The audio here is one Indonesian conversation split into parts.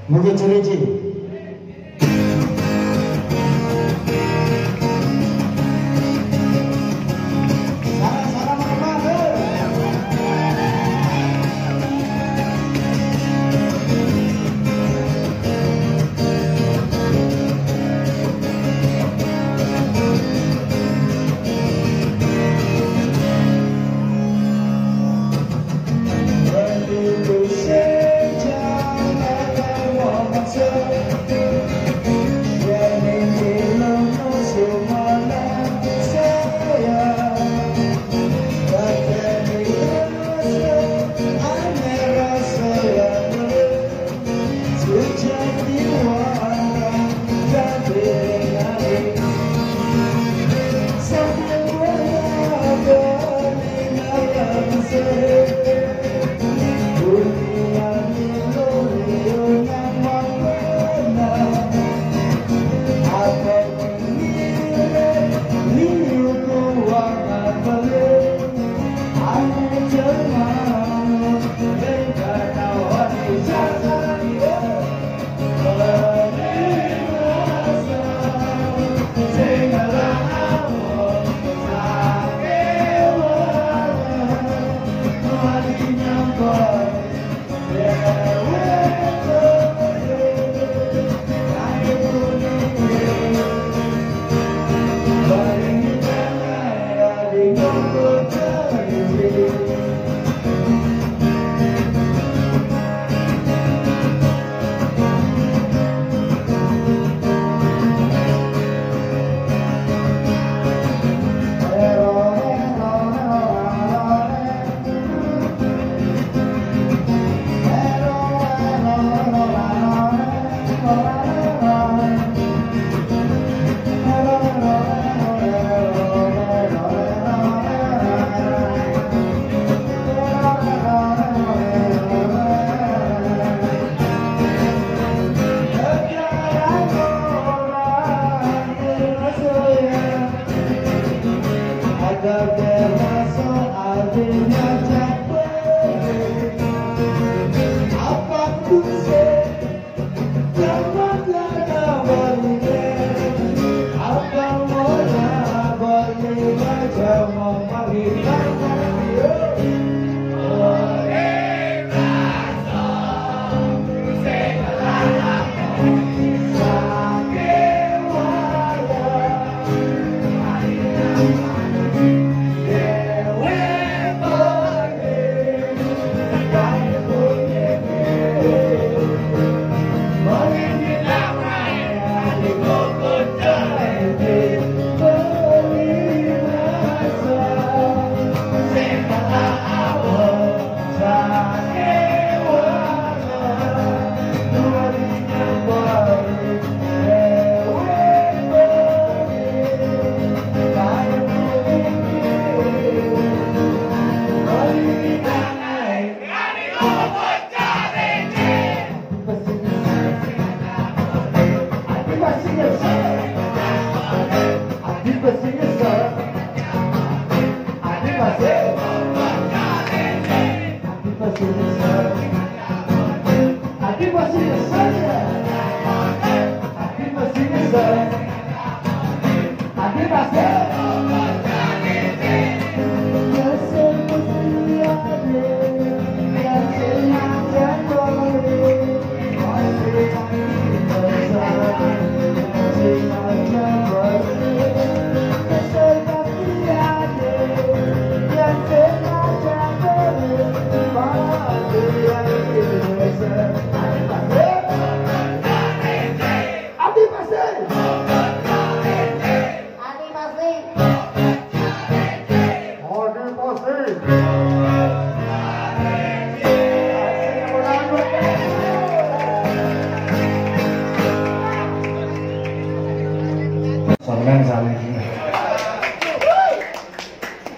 Bukit Cilici.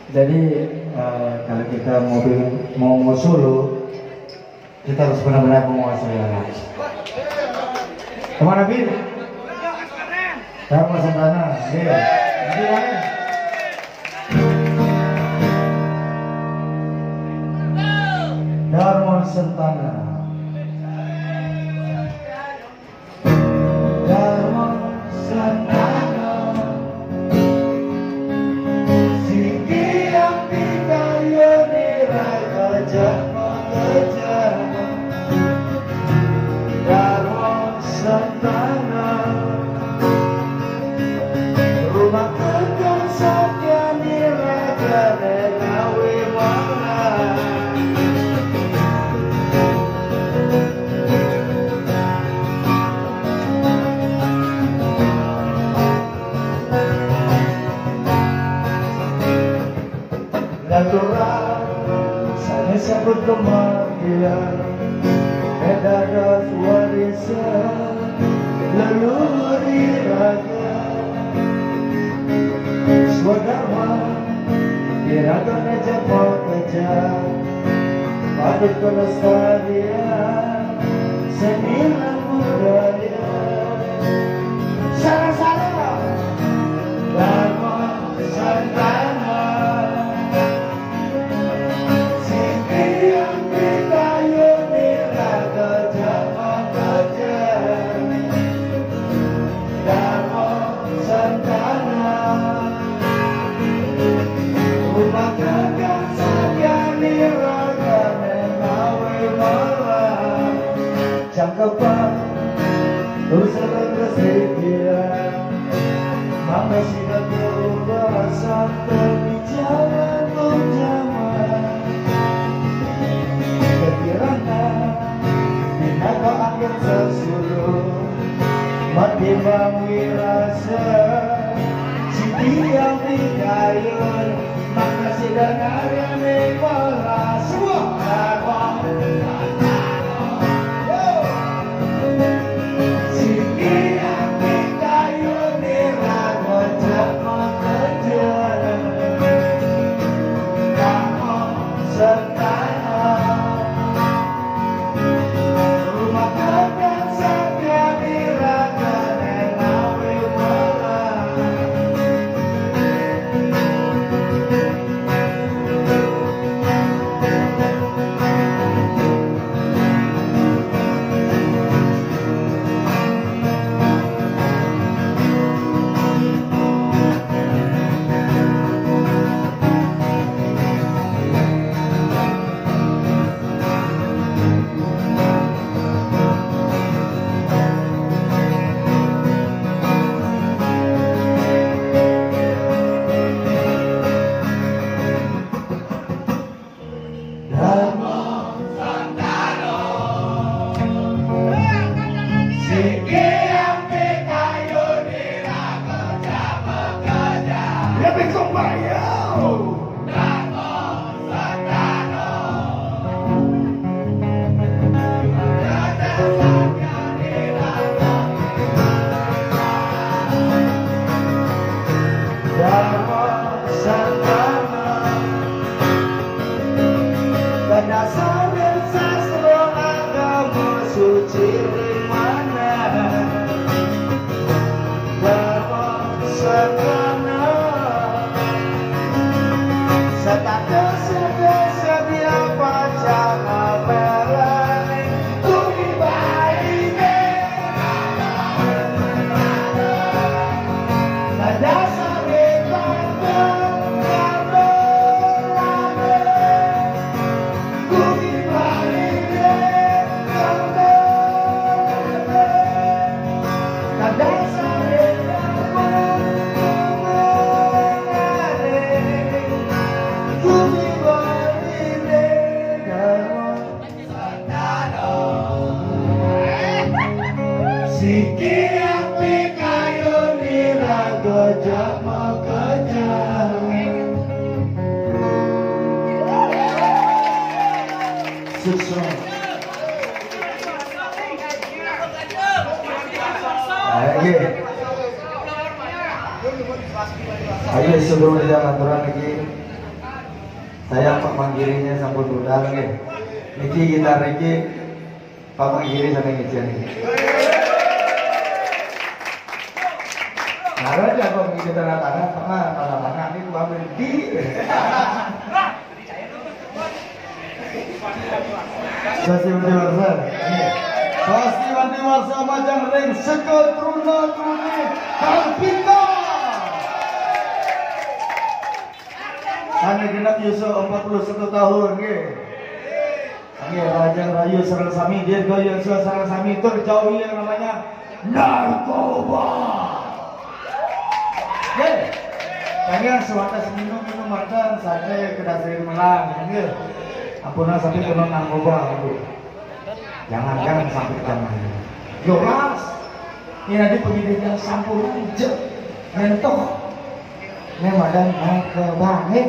Jadi kalau kita mau solo, kita harus benar-benar menguasai alat. Kemana Bil? Saya pasang tanah. Darman Sentana. Natural, sana sabut kematian, edarat warisan, leluhur iraga, swadharma, iraga ngajak mau kejar, patut kelestarian, seni dan budaya, sana-sana, dharma santana. Cangkapan usaha kesedihan maka sudah berubah sampai di jalan zaman kekirangan bila kau akan sesuruh mati bangun rasa siti yang dikayun maka sudah ada mekala semua Ayo sebelum kita aturan lagi, saya Pak Manggirinya sampun budal nih. Niki gitar niki Pak Manggiri sampai ngician ini. Nara aja kok ngisi tanda tangan sama tanda tangan ini gua ambil di. Kasih Warsa. Kasih Warsa Majang Ring Sekot Truna Truni Kalpita. Hanya genap Yusuf 41 tahun nggih. Oke, Raja Rayu Sarasami, Dirgoyo Sarasami itu jauhi yang namanya narkoba. Oke, kayaknya sebatas minum makan sampai ke dasar melang, gitu. Ampuna sampai kena narkoba, gitu. Jangan sampai jangan. Yoras, ini nanti penyidik yang sampul aja, mentok, memang naik ke bangit.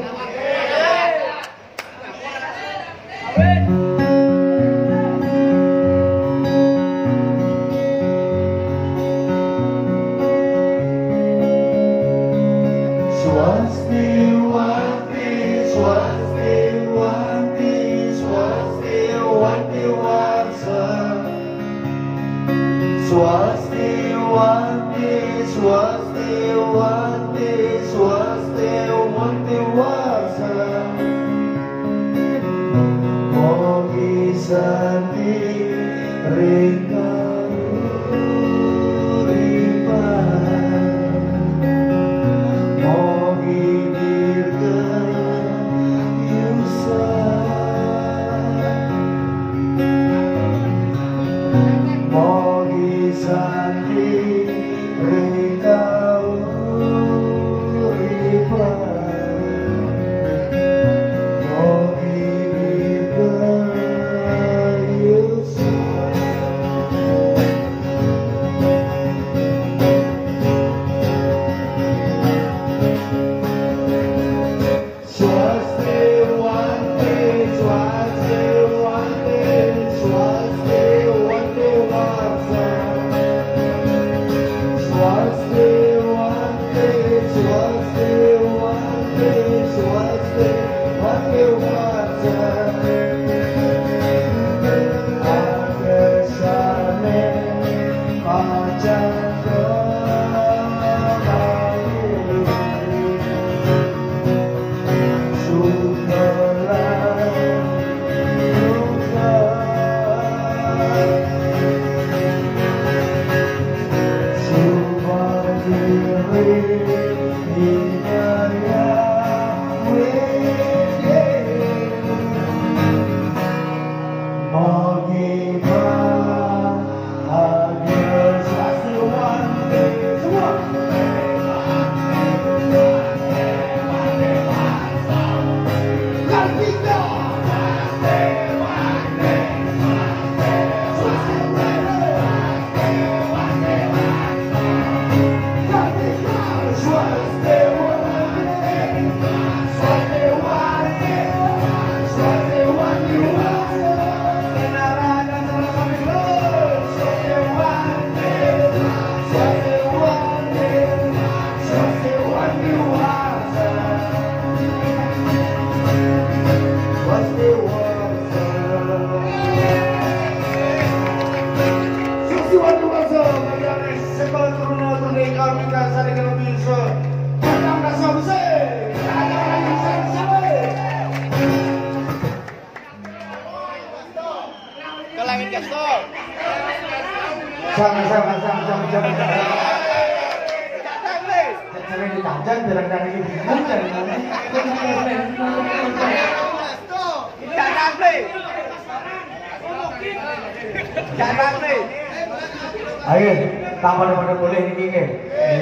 Ayo, tanpa pada boleh ini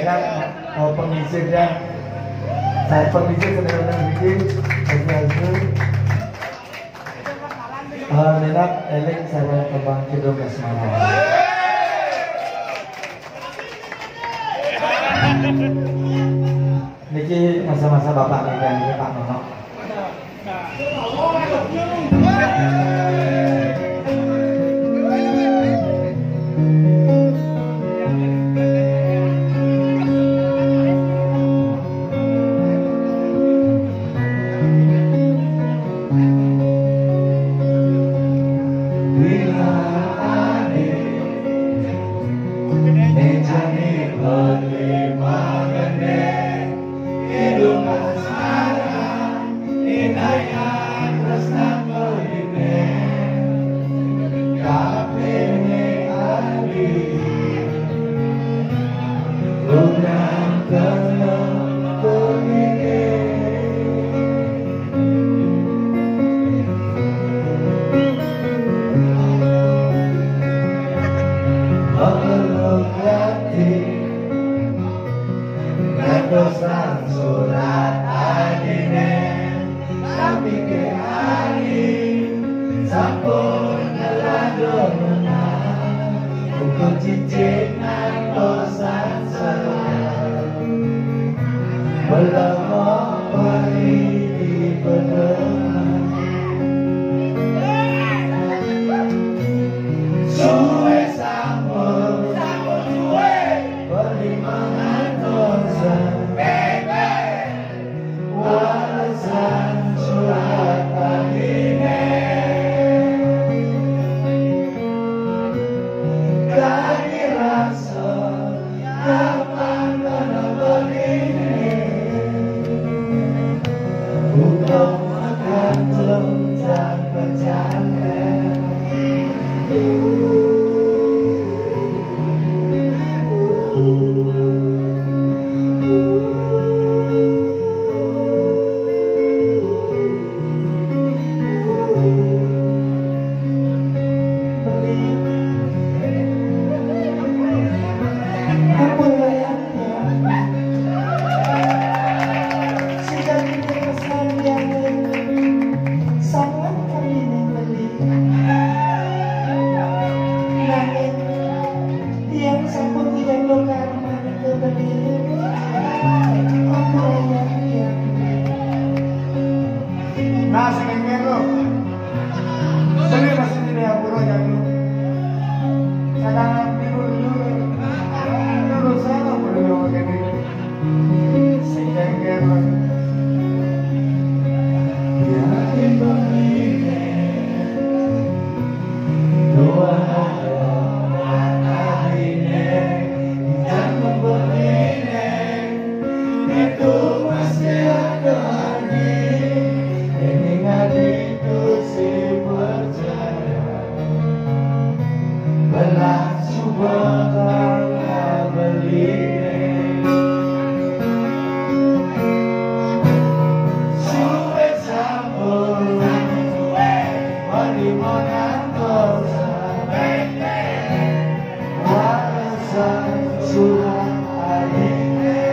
kan pengisirnya saya pengisir sedang bikin nenak elek saya kembang kidul kasmana. Niki masa-masa bapak kita ini Pak Nono. Bila ada sampun ngelanggar hukum cicik bosan serang belum beri di pedoman suwe sampun suwe beri mengantosan warisan surat adine kaki rasa kapan kena begini hukum gantung dan bercanda nah sengeng lo sengeng masih tidak yang buruk yang lu kadang tidur dulu saya nggak boleh ngomong kayak gini sengeng lo yakin begini doa adine jangan begini itu masih ada itu si percaya belah subhanallah beli suwe campur wali mengantosa warisan surat adine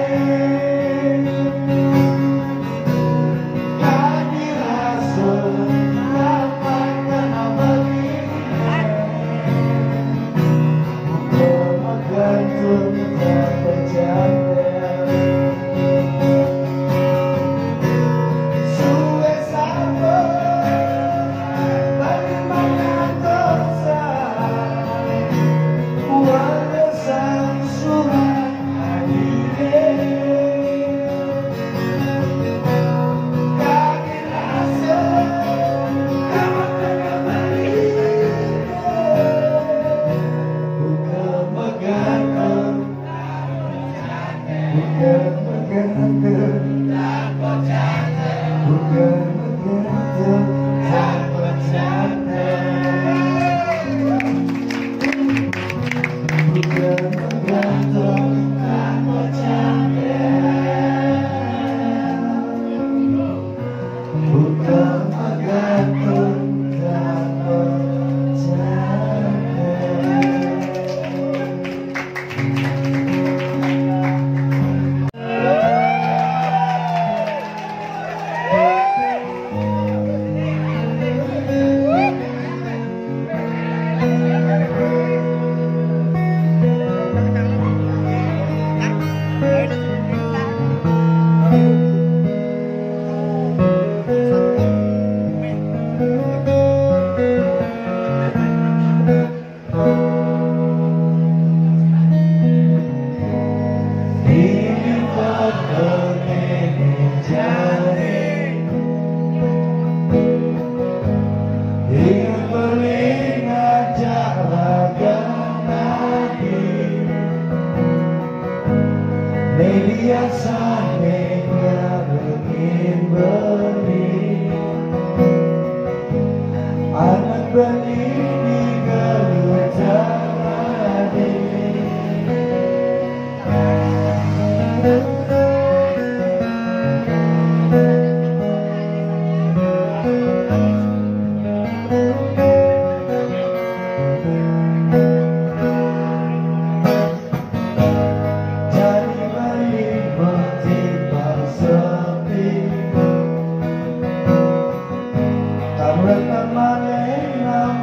Tamret mane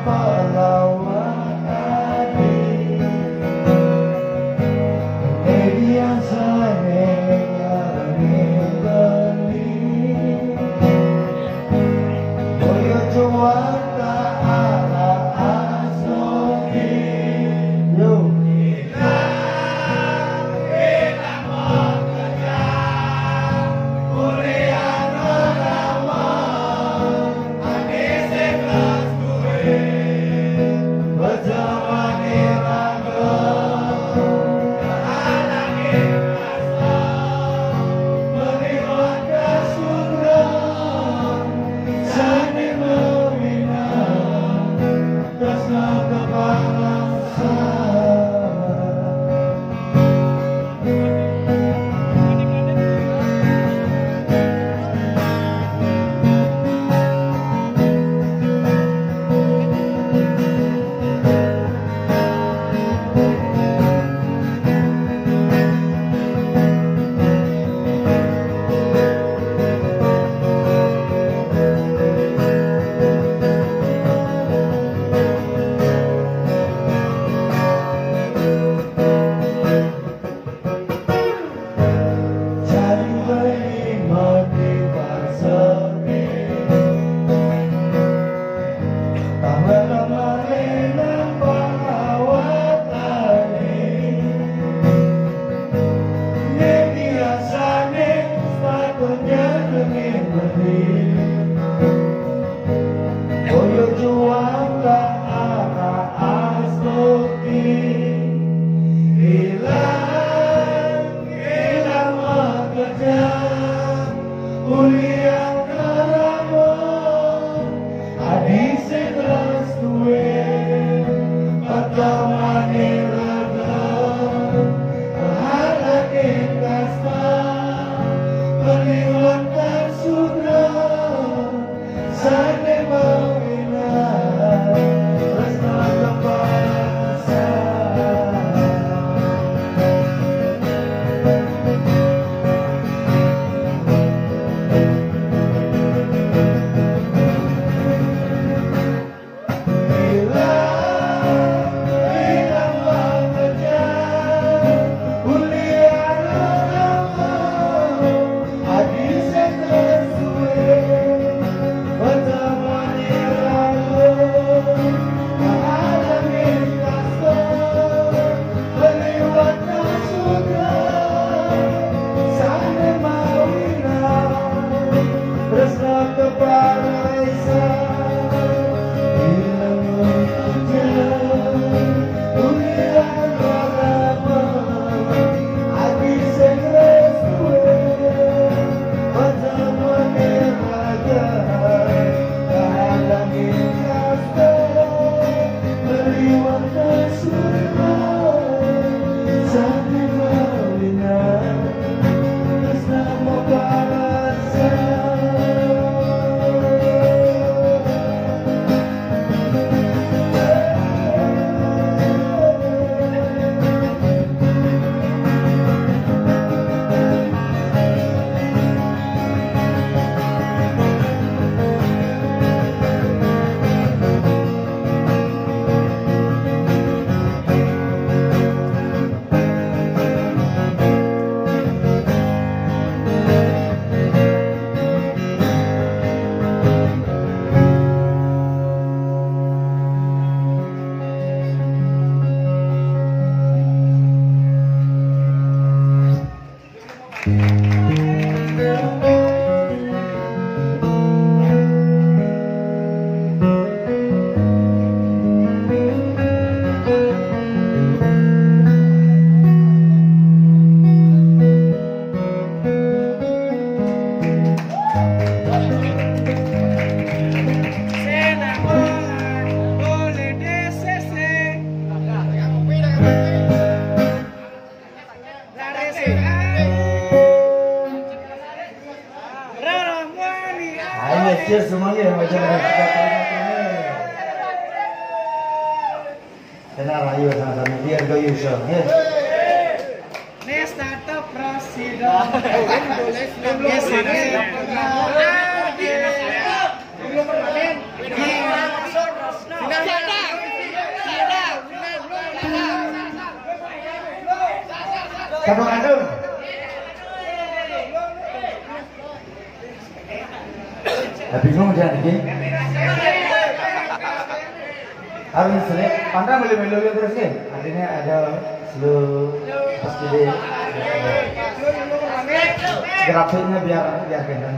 pahlawan adik media saya beli boyo cuaca ala asoki yo Cheers semuanya yang baca Kena rayu sama-sama biar go user ya. Nesta presiden. Belum permanen. Satu kandung. Bingung jangan ini. Harus selip. Pandang melu-melu terus nih. Artinya ada slow pasti deh. Grafiknya biar kencang.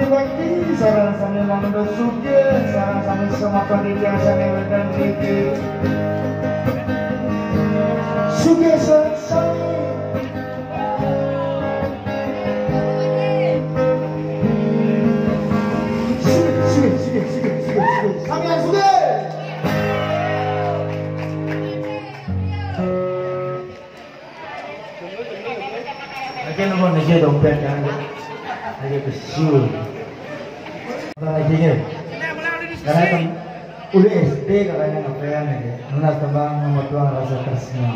bakti sarang sami mangdo suge sarang sami sama pendidikan sami dan riki suge sami Samian suge lagi nomor aja dompet kan lagi kesiul lagi nih karena kan udah SD katanya ngapain ya menas tembang nomor 2 rasa tresna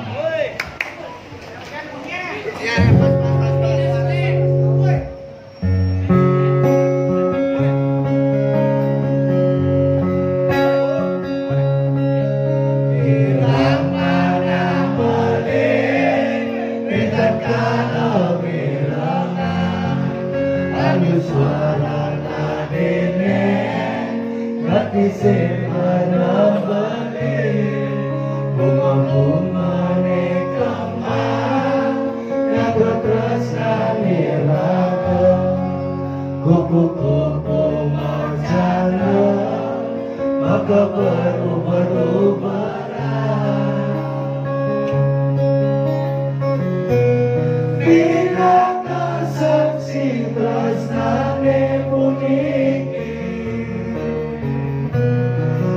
kupu-kupu mau jalan maka berubah-ubahan bila kesaksi tresnane puniki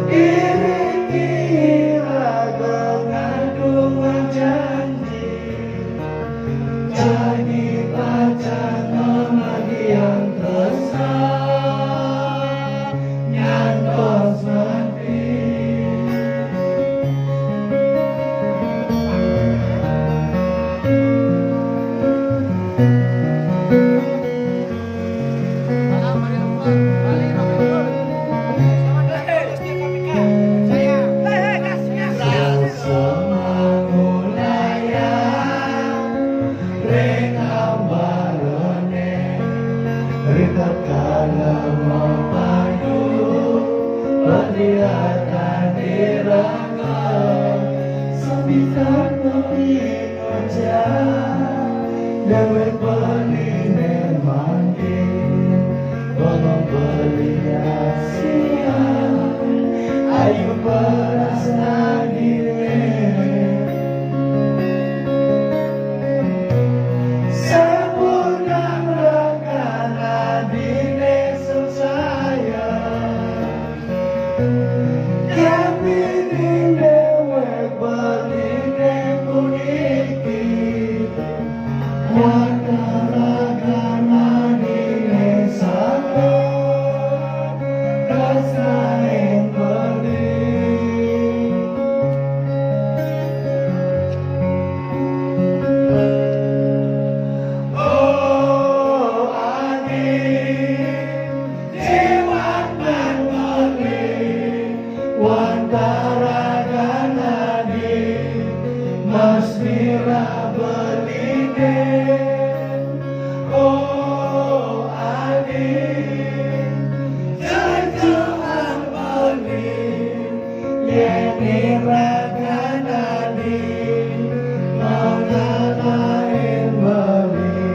kira-kira mengandung janji jadi pacar lagi yang kesal nyantos mati kelihatan dirangka sepisan pemilik ojek dewe peline manggil bolong beliasian ayu beras nagire sepunang rekana dine saya Kapinin dewek beline puniki Wakaragana dine saka Rasain beli Oh adik Jiwat berbeli Wantaragan adik Mas Mira beline Oh adik Jajuan beli Yeni ragan adik Mau nanain beli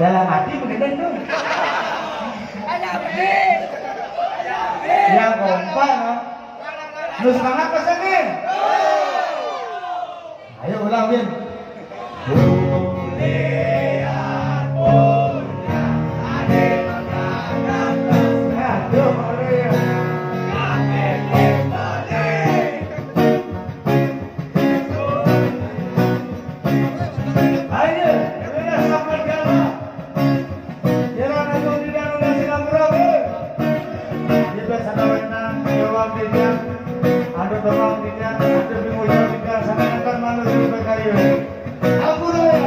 Dalam hati begitu tuh. Ya kompak. Lu semangat pesenin. Ayo ulang Win. Ada bingung juga, sana kan malu juga kayu. Aku deh.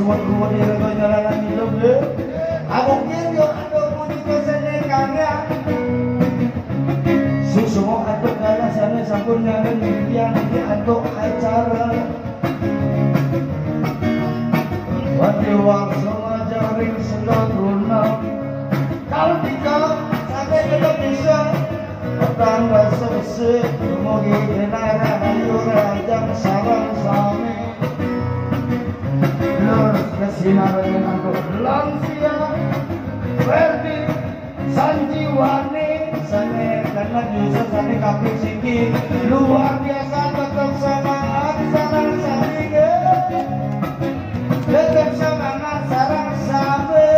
semua di jalanan hidup deh. Mungkin yo ada motivasinya karya. Semua ada kala sana sampun nyaman yang di ada acara. Wadiwang semua jaring sedang runang. Kalau kita sampai tidak bisa petanda selesai Mugi kenara ayu rajang sarang sami Lurus kesinar dengan lansia Verdi Sanjiwani Sane karena justru sane kaki siki luar biasa tetap semangat sarang sami tetap semangat sarang sami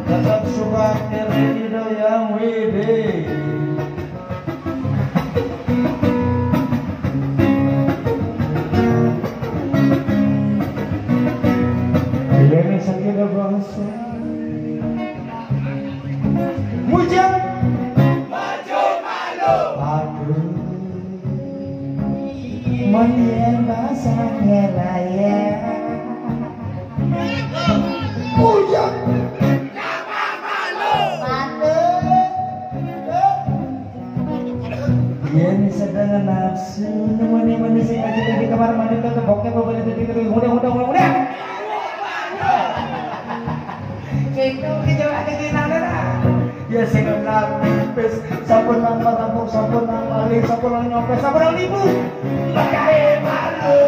tetap suka diri yang widi ini sakit bangsa mujang maju malu aduh menyen basahnya raya mujang ini sedang nafsu nemani saya aja di kamar mandi ke bokep boleh jadi mudah itu kita ada gimana ya saya nafis sampun nang marabuk sampun nang mali sampun nang nyopes sampun nang libu pakai malu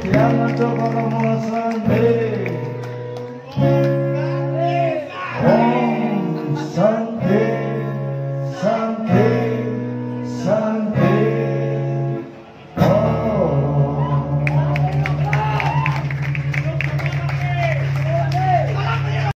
Jangan coba kamu sendiri